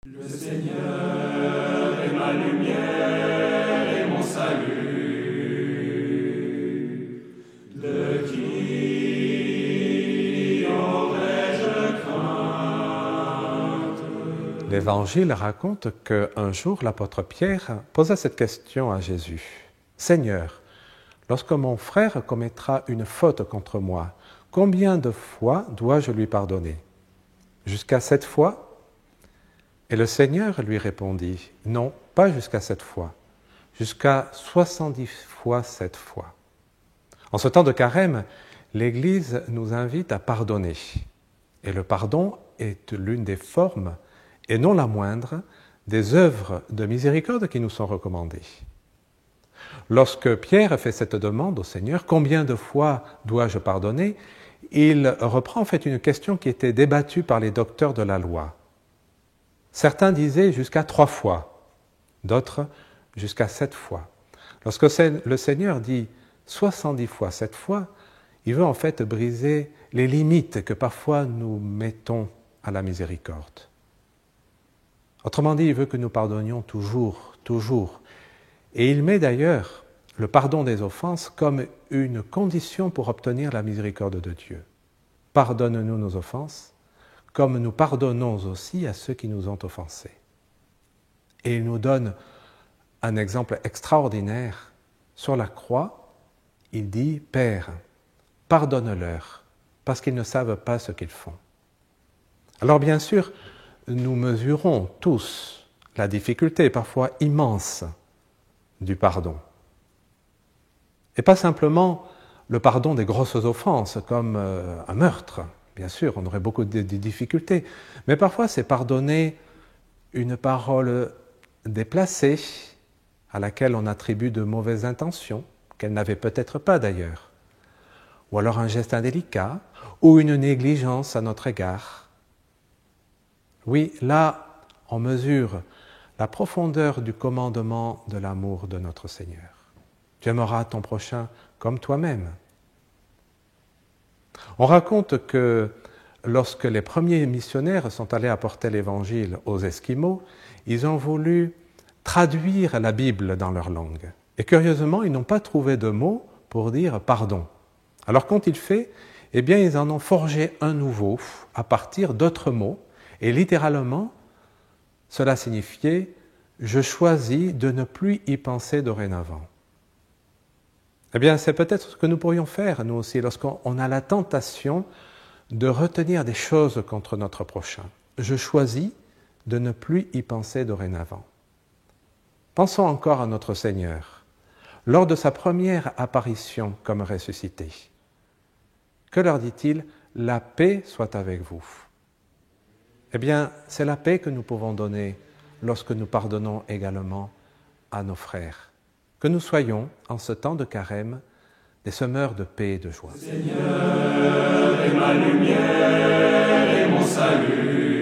Le Seigneur est ma lumière et mon salut. De qui aurais-je crainte? L'Évangile raconte qu'un jour, l'apôtre Pierre posa cette question à Jésus. « Seigneur, lorsque mon frère commettra une faute contre moi, combien de fois dois-je lui pardonner? Jusqu'à 7 fois ?» Et le Seigneur lui répondit, « Non, pas jusqu'à 7 fois, jusqu'à 70 fois 7 fois. » En ce temps de carême, l'Église nous invite à pardonner. Et le pardon est l'une des formes, et non la moindre, des œuvres de miséricorde qui nous sont recommandées. Lorsque Pierre fait cette demande au Seigneur, « Combien de fois dois-je pardonner ?» il reprend en fait une question qui était débattue par les docteurs de la loi. Certains disaient jusqu'à 3 fois, d'autres jusqu'à 7 fois. Lorsque le Seigneur dit 70 fois 7 fois, il veut en fait briser les limites que parfois nous mettons à la miséricorde. Autrement dit, il veut que nous pardonnions toujours. Et il met d'ailleurs le pardon des offenses comme une condition pour obtenir la miséricorde de Dieu. Pardonne-nous nos offenses, comme nous pardonnons aussi à ceux qui nous ont offensés. Et il nous donne un exemple extraordinaire. Sur la croix, il dit « Père, pardonne-leur, parce qu'ils ne savent pas ce qu'ils font. » Alors bien sûr, nous mesurons tous la difficulté, parfois immense, du pardon. Et pas simplement le pardon des grosses offenses, comme un meurtre. Bien sûr, on aurait beaucoup de difficultés, mais parfois c'est pardonner une parole déplacée à laquelle on attribue de mauvaises intentions, qu'elle n'avait peut-être pas d'ailleurs, ou alors un geste indélicat, ou une négligence à notre égard. Oui, là, on mesure la profondeur du commandement de l'amour de notre Seigneur. Tu aimeras ton prochain comme toi-même. On raconte que lorsque les premiers missionnaires sont allés apporter l'Évangile aux Esquimaux, ils ont voulu traduire la Bible dans leur langue. Et curieusement, ils n'ont pas trouvé de mots pour dire « pardon ». Alors qu'ont-ils fait? Eh bien, ils en ont forgé un nouveau à partir d'autres mots. Et littéralement, cela signifiait « je choisis de ne plus y penser dorénavant ». Eh bien, c'est peut-être ce que nous pourrions faire, nous aussi, lorsqu'on a la tentation de retenir des choses contre notre prochain. Je choisis de ne plus y penser dorénavant. Pensons encore à notre Seigneur, lors de sa première apparition comme ressuscité. Que leur dit-il? « La paix soit avec vous ». Eh bien, c'est la paix que nous pouvons donner lorsque nous pardonnons également à nos frères. Que nous soyons, en ce temps de carême, des semeurs de paix et de joie. Le Seigneur est ma lumière et mon salut.